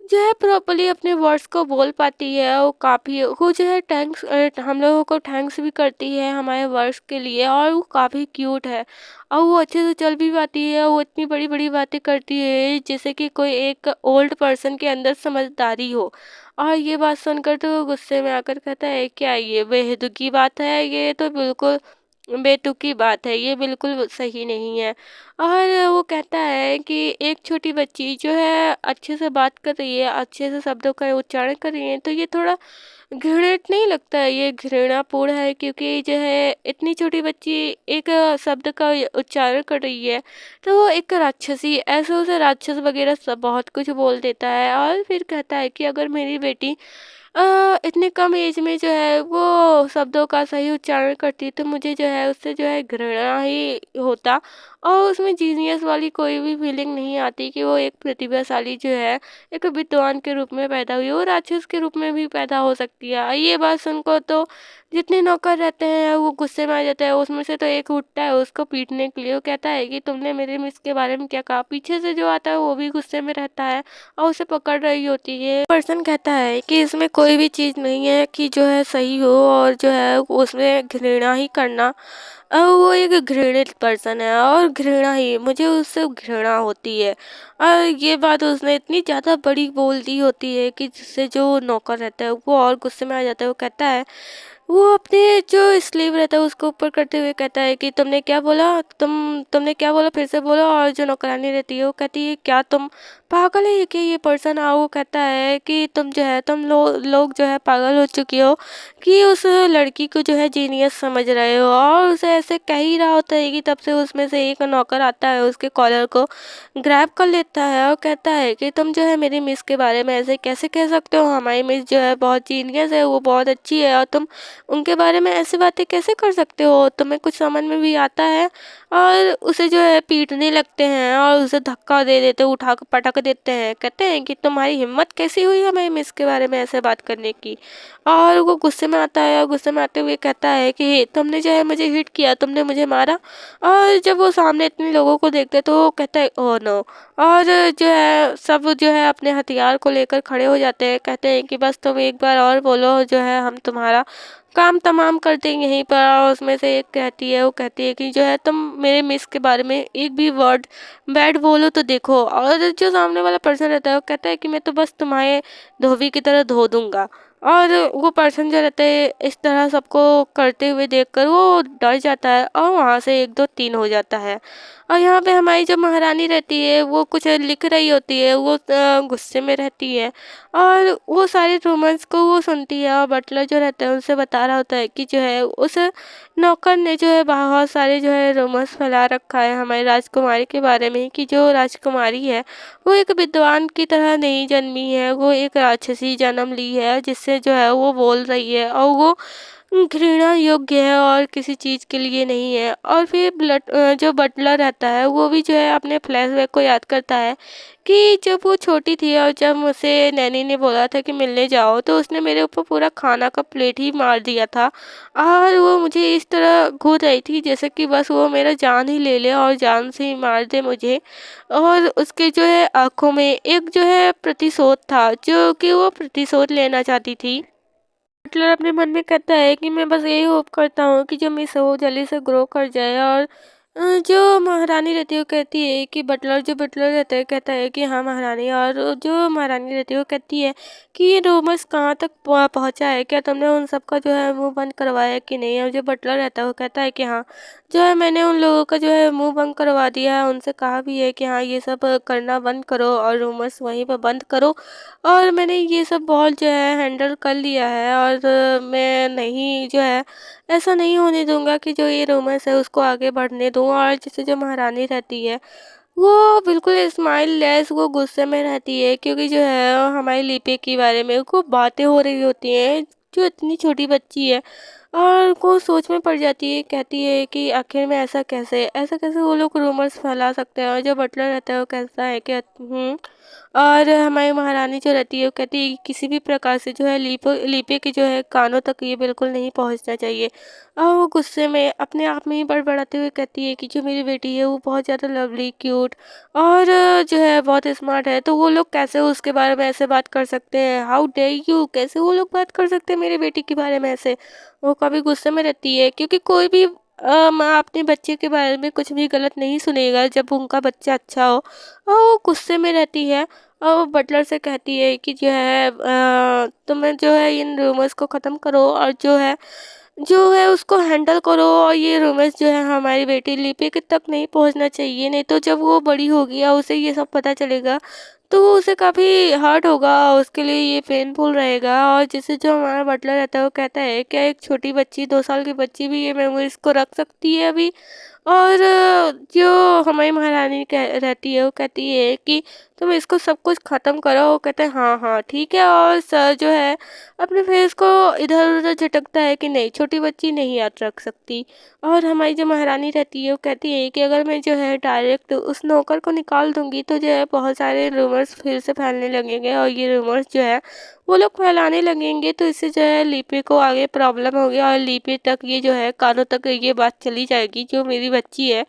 Speaker 1: जो है प्रॉपर्ली अपने वर्ड्स को बोल पाती है। वो काफ़ी वो जो है थैंक्स हम लोगों को थैंक्स भी करती है हमारे वर्ड्स के लिए। और वो काफ़ी क्यूट है और वो अच्छे से चल भी पाती है। वो इतनी बड़ी बड़ी बातें करती है जैसे कि कोई एक ओल्ड पर्सन के अंदर समझदारी हो। और ये बात सुनकर तो वो गुस्से में आकर कहता है क्या ये बेहुदगी बात है, ये तो बिल्कुल बेतुकी बात है, ये बिल्कुल सही नहीं है। और वो कहता है कि एक छोटी बच्ची जो है अच्छे से बात कर रही है, अच्छे से शब्दों का उच्चारण कर रही है, तो ये थोड़ा घृणित नहीं लगता है, ये घृणापूर्ण है। क्योंकि जो है इतनी छोटी बच्ची एक शब्द का उच्चारण कर रही है, तो वो एक राक्षसी ऐसे उसे राक्षस वगैरह सब बहुत कुछ बोल देता है। और फिर कहता है कि अगर मेरी बेटी इतने कम एज में जो है वो शब्दों का सही उच्चारण करती तो मुझे जो है उससे जो है घृणा ही होता और उसमें जीनियस वाली कोई भी फीलिंग नहीं आती कि वो एक प्रतिभाशाली जो है एक विद्वान के रूप में पैदा हुई, वो राक्षस के रूप में भी पैदा हो सकती है। ये बात सुनकर तो जितने नौकर रहते हैं वो गुस्से में आ जाते हैं। उसमें से तो एक उठता है उसको पीटने के लिए, वो कहता है कि तुमने मेरे मिस के बारे में क्या कहा। पीछे से जो आता है वो भी गुस्से में रहता है और उसे पकड़ रही होती है। पर्सन कहता है कि इसमें कोई भी चीज़ नहीं है कि जो है सही हो और जो है उसमें घृणा ही करना। वो एक घृणित पर्सन है और घृणा ही, मुझे उससे घृणा होती है। और ये बात उसने इतनी ज़्यादा बड़ी बोल दी होती है कि जिससे जो नौकर रहता है वो और गुस्से में आ जाता है। वो कहता है वो अपने जो स्लीव रहता है उसको ऊपर करते हुए कहता है कि तुमने क्या बोला, तुमने क्या बोला, फिर से बोलो। और जो नौकरानी रहती है वो कहती है क्या तुम पागल है कि ये पर्सन। वो कहता है कि तुम जो है लोग जो है पागल हो चुकी हो कि उस लड़की को जो है जीनियस समझ रहे हो। और उसे ऐसे कह ही रहा होता है कि तब से उसमें से एक नौकर आता है, उसके कॉलर को ग्रैब कर लेता है और कहता है कि तुम जो है मेरी मिस के बारे में ऐसे कैसे कह सकते हो। हमारी मिस जो है बहुत जीनियस है, वो बहुत अच्छी है, और तुम उनके बारे में ऐसी बातें कैसे कर सकते हो, तुम्हें कुछ समझ में भी आता है। और उसे जो है पीटने लगते हैं और उसे धक्का दे देते, उठा कर पटक देते हैं। कहते हैं कि तुम्हारी हिम्मत कैसी हुई हमारी मिस के बारे में ऐसे बात करने की। और वो गुस्से में आता है और गुस्से में आते हुए कहता है कि तुमने जो है मुझे हिट किया, तुमने मुझे मारा। और जब वो सामने इतने लोगों को देखते हैं तो वो कहता है ओह नो। और जो है सब जो है अपने हथियार को लेकर खड़े हो जाते हैं। कहते हैं कि बस तुम एक बार और बोलो, जो है हम तुम्हारा काम तमाम कर देंगे यहीं पर। और उसमें से एक कहती है, वो कहती है कि जो है तुम मेरे मिस के बारे में एक भी वर्ड बैड बोलो तो देखो। और जो सामने वाला पर्सन रहता है वो कहता है कि मैं तो बस तुम्हारे धोबी की तरह धो दूंगा। और वो पर्सन जो रहता है इस तरह सबको करते हुए देखकर वो डर जाता है और वहाँ से 1 2 3 हो जाता है। और यहाँ पे हमारी जो महारानी रहती है वो कुछ लिख रही होती है, वो गुस्से में रहती है। और वो सारे रूमर्स को वो सुनती है और बटलर जो रहता है उनसे बता रहा होता है कि जो है उस नौकर ने जो है बहुत सारे जो है रूमर्स फैला रखा है हमारी राजकुमारी के बारे में, कि जो राजकुमारी है वो एक विद्वान की तरह नहीं जन्मी है, वो एक राक्षसी जन्म ली है, जिससे जो है वो बोल रही है और वो घृणा योग्य है और किसी चीज़ के लिए नहीं है। और फिर जो बटलर रहता है वो भी जो है अपने फ्लैशबैक को याद करता है कि जब वो छोटी थी और जब मुझसे नैनी ने बोला था कि मिलने जाओ, तो उसने मेरे ऊपर पूरा खाना का प्लेट ही मार दिया था। और वो मुझे इस तरह घूर रही थी जैसे कि बस वो मेरा जान ही ले ले और जान से ही मार दे मुझे। और उसके जो है आँखों में एक जो है प्रतिशोध था, जो कि वो प्रतिशोध लेना चाहती थी। बटलर अपने मन में कहता है कि मैं बस यही होप करता हूँ कि जो मिस है वो जल्दी से ग्रो कर जाए। और जो महारानी रहती है वो कहती है कि बटलर रहता है कहता है कि हाँ महारानी। और जो महारानी रहती है वो कहती है कि ये रूमर्स कहाँ तक पहुँचा है, क्या तुमने उन सब का जो है मुंह बंद करवाया कि नहीं। और जो बटलर रहता है वो कहता है कि हाँ, जो है मैंने उन लोगों का जो है मुंह बंद करवा दिया है, उनसे कहा भी है कि हाँ ये सब करना बंद करो और रूमर्स वहीं पर बंद करो। और मैंने ये सब बहुत जो है हैंडल कर लिया है। और मैं नहीं जो है ऐसा नहीं होने दूंगा कि जो ये रूमर्स है उसको आगे बढ़ने दूँ। और जैसे जो महारानी रहती है वो बिल्कुल स्माइल लेस वो गुस्से में रहती है, क्योंकि जो है हमारी लिपि के बारे में खूब बातें हो रही होती हैं, जो इतनी छोटी बच्ची है। और वो सोच में पड़ जाती है, कहती है कि आखिर में ऐसा कैसे वो लोग रूमर्स फैला सकते हैं। और जो बटलर रहता है वो कहता है कि और हमारी महारानी जो रहती है वो कहती है कि किसी भी प्रकार से जो है लीपे के जो है कानों तक ये बिल्कुल नहीं पहुंचना चाहिए। और वो गुस्से में अपने आप में ही बड़बड़ाते हुए कहती है कि जो मेरी बेटी है वो बहुत ज़्यादा लवली क्यूट और जो है बहुत स्मार्ट है, तो वो लोग कैसे उसके बारे में ऐसे बात कर सकते हैं। हाउ डेयर यू, कैसे वो लोग बात कर सकते हैं मेरी बेटी के बारे में ऐसे। वो काफ़ी गुस्से में रहती है, क्योंकि कोई भी माँ अपने बच्चे के बारे में कुछ भी गलत नहीं सुनेगा जब उनका बच्चा अच्छा हो। और वो गुस्से में रहती है और वो बटलर से कहती है कि जो है तुम्हें जो है इन रूमर्स को ख़त्म करो और जो है उसको हैंडल करो। और ये रूमर्स जो है हमारी बेटी लिपि के तक नहीं पहुंचना चाहिए, नहीं तो जब वो बड़ी होगी और उसे ये सब पता चलेगा तो वो उसे काफ़ी हर्ट होगा, उसके लिए ये पेनफुल रहेगा। और जैसे जो हमारा बटलर रहता है वो कहता है क्या एक छोटी बच्ची 2 साल की बच्ची भी ये मेमोरीज को रख सकती है अभी। और जो हमारी महारानी रहती है वो कहती है कि तुम इसको सब कुछ ख़त्म करो। वो कहते हैं हाँ हाँ ठीक है। और सर जो है अपने फेस को इधर उधर झटकता है कि नहीं, छोटी बच्ची नहीं याद रख सकती। और हमारी जो महारानी रहती है वो कहती है कि अगर मैं जो है डायरेक्ट उस नौकर को निकाल दूंगी तो जो है बहुत सारे रूमर्स फिर से फैलने लगेंगे। और ये रूमर्स जो है वो लोग फैलाने लगेंगे, तो इससे जो है लिपि को आगे प्रॉब्लम होगी और लिपि तक ये जो है कानों तक ये बात चली जाएगी। जो मेरी बच्ची है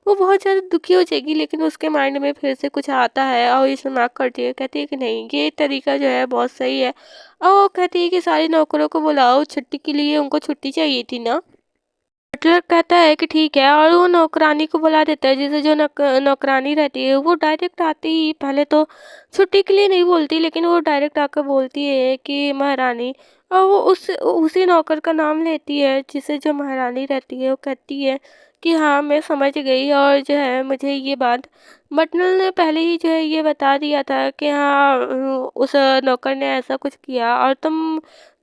Speaker 1: वो बहुत ज़्यादा दुखी हो जाएगी, लेकिन उसके माइंड में फिर से कुछ आता है और ये सुनाक करती है, कहती है कि नहीं ये तरीका जो है बहुत सही है। और वो कहती है कि सारे नौकरों को बुलाओ छुट्टी के लिए, उनको छुट्टी चाहिए थी ना। बटलर कहता है कि ठीक है और वो नौकरानी को बुला देता है। जैसे जो नौकरानी रहती है वो डायरेक्ट आती ही पहले तो छुट्टी के लिए नहीं बोलती, लेकिन वो डायरेक्ट आकर बोलती है कि महारानी और वो उस उसी नौकर का नाम लेती है, जिसे जो महारानी रहती है वो कहती है कि हाँ, मैं समझ गई और जो है मुझे ये बात बटनल ने पहले ही जो है ये बता दिया था कि हाँ, उस नौकर ने ऐसा कुछ किया और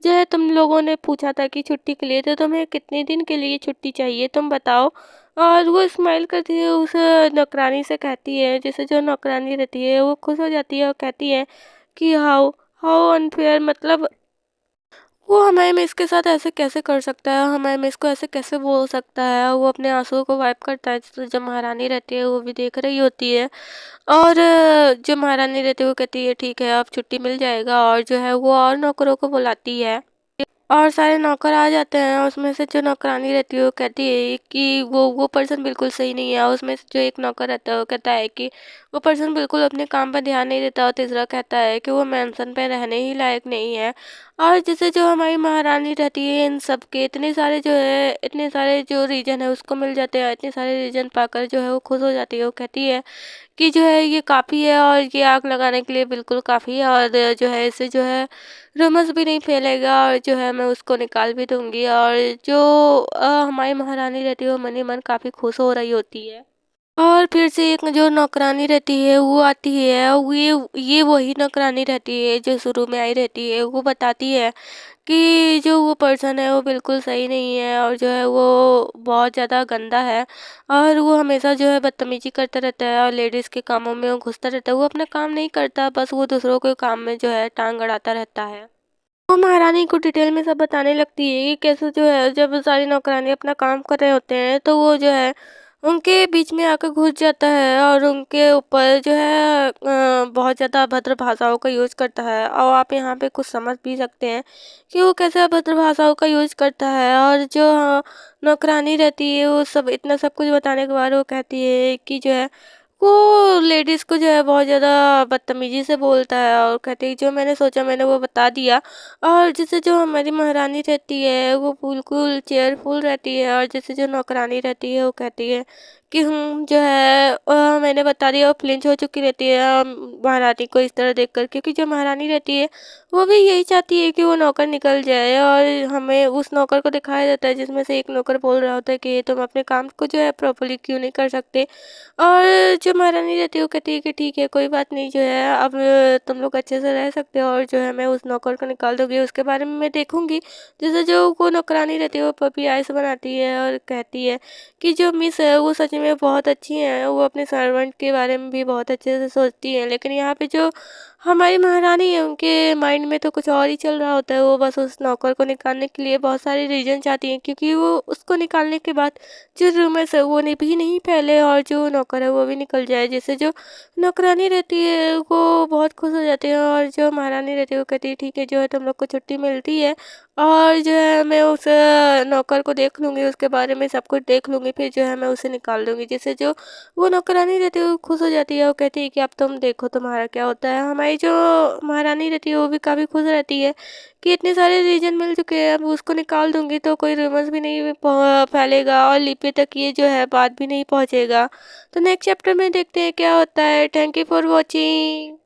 Speaker 1: जो है तुम लोगों ने पूछा था कि छुट्टी के लिए, तो तुम्हें कितने दिन के लिए छुट्टी चाहिए तुम बताओ। और वो स्माइल करती है, उस नौकरानी से कहती है, जैसे जो नौकरानी रहती है वो खुश हो जाती है और कहती है कि हाउ हाउ अनफेयर, मतलब वो हमारे मिस के साथ ऐसे कैसे कर सकता है, हमारे मिस को ऐसे कैसे बोल सकता है। वो अपने आंसुओं को वाइप करता है, तो जब महारानी रहती है वो भी देख रही होती है। और जो महारानी रहती है वो कहती है ठीक है, अब छुट्टी मिल जाएगा, और जो है वो और नौकरों को बुलाती है और सारे नौकर आ जाते हैं। उसमें से जो नौकरानी रहती है वो कहती है कि वो पर्सन बिल्कुल सही नहीं है। उसमें से जो एक नौकर रहता है वो कहता है कि वो पर्सन बिल्कुल अपने काम पर ध्यान नहीं देता, और तीसरा कहता है कि वो मेंशन पे रहने ही लायक नहीं है। और जैसे जो हमारी महारानी रहती है, इन सब के इतने सारे जो रीजन है उसको मिल जाते हैं। इतने सारे रीजन पाकर जो है वो खुश हो जाती है। वो कहती है कि जो है ये काफ़ी है, और ये आग लगाने के लिए बिल्कुल काफ़ी है, और जो है इससे जो है रूमर्स भी नहीं फैलेगा, और जो है मैं उसको निकाल भी दूंगी। और जो हमारी महारानी रहती है वो मन ही मन काफ़ी खुश हो रही होती है। और फिर से एक जो नौकरानी रहती है वो आती है, वो ये वही नौकरानी रहती है जो शुरू में आई रहती है। वो बताती है कि जो वो पर्सन है वो बिल्कुल सही नहीं है, और जो है वो बहुत ज़्यादा गंदा है, और वो हमेशा जो है बदतमीजी करता रहता है, और लेडीज़ के कामों में वो घुसता रहता है। वो अपना काम नहीं करता, बस वो दूसरों के काम में जो है टांग अड़ाता रहता है। वो महारानी को डिटेल में सब बताने लगती है कि कैसे जो है जब सारी नौकरानी अपना काम कर रहे होते हैं तो वो जो है उनके बीच में आकर घुस जाता है, और उनके ऊपर जो है बहुत ज़्यादा अभद्र भाषाओं का यूज़ करता है। और आप यहाँ पे कुछ समझ भी सकते हैं कि वो कैसे अभद्र भाषाओं का यूज़ करता है। और जो नौकरानी रहती है वो सब इतना सब कुछ बताने के बाद वो कहती है कि जो है वो लेडीज़ को जो है बहुत ज़्यादा बदतमीज़ी से बोलता है, और कहती है जो मैंने सोचा मैंने वो बता दिया। और जैसे जो हमारी महारानी रहती है वो बिल्कुल चेयरफुल रहती है, और जैसे जो नौकरानी रहती है वो कहती है कि जो है मैंने बता दिया, और फ्लिंच हो चुकी रहती है महारानी को इस तरह देखकर, क्योंकि जो महारानी रहती है वो भी यही चाहती है कि वो नौकर निकल जाए। और हमें उस नौकर को दिखाया जाता है जिसमें से एक नौकर बोल रहा होता है कि तुम अपने काम को जो है प्रॉपर्ली क्यों नहीं कर सकते। और जो महारानी रहती है वो कहती है कि ठीक है, कोई बात नहीं, जो है अब तुम लोग अच्छे से रह सकते हो, और जो है मैं उस नौकर को निकाल दूंगी, उसके बारे में मैं देखूंगी। जैसे जो वो नौकरानी रहती है वो पपी आइस बनाती है और कहती है कि जो मिस है वो सच में बहुत अच्छी है, वो अपने सर्वेंट के बारे में भी बहुत अच्छे से सोचती है। लेकिन यहाँ पे जो हमारी महारानी है उनके माइंड में तो कुछ और ही चल रहा होता है। वो बस उस नौकर को निकालने के लिए बहुत सारे रीजन चाहती हैं, क्योंकि वो उसको निकालने के बाद जो रूमर्स है वो भी नहीं फैले, और जो नौकर है वो भी निकल जाए। जैसे जो नौकरानी रहती है वो बहुत खुश हो जाती है, और जो महारानी रहती है वो कहती है ठीक है, जो है तुम लोग को छुट्टी मिलती है, और जो है मैं उस नौकर को देख लूँगी, उसके बारे में सब कुछ देख लूँगी, फिर जो है मैं उसे निकाल दूँगी। जिससे जो वो नौकरानी रहती है वो खुश हो जाती है, वो कहती है कि अब तुम देखो तुम्हारा क्या होता है। हमारी जो महारानी रहती है वो भी काफ़ी खुश रहती है कि इतने सारे रीजन मिल चुके हैं, अब उसको निकाल दूंगी तो कोई रूमर्स भी नहीं फैलेगा, और लिपि तक ये जो है बात भी नहीं पहुंचेगा। तो नेक्स्ट चैप्टर में देखते हैं क्या होता है। Thank you for watching.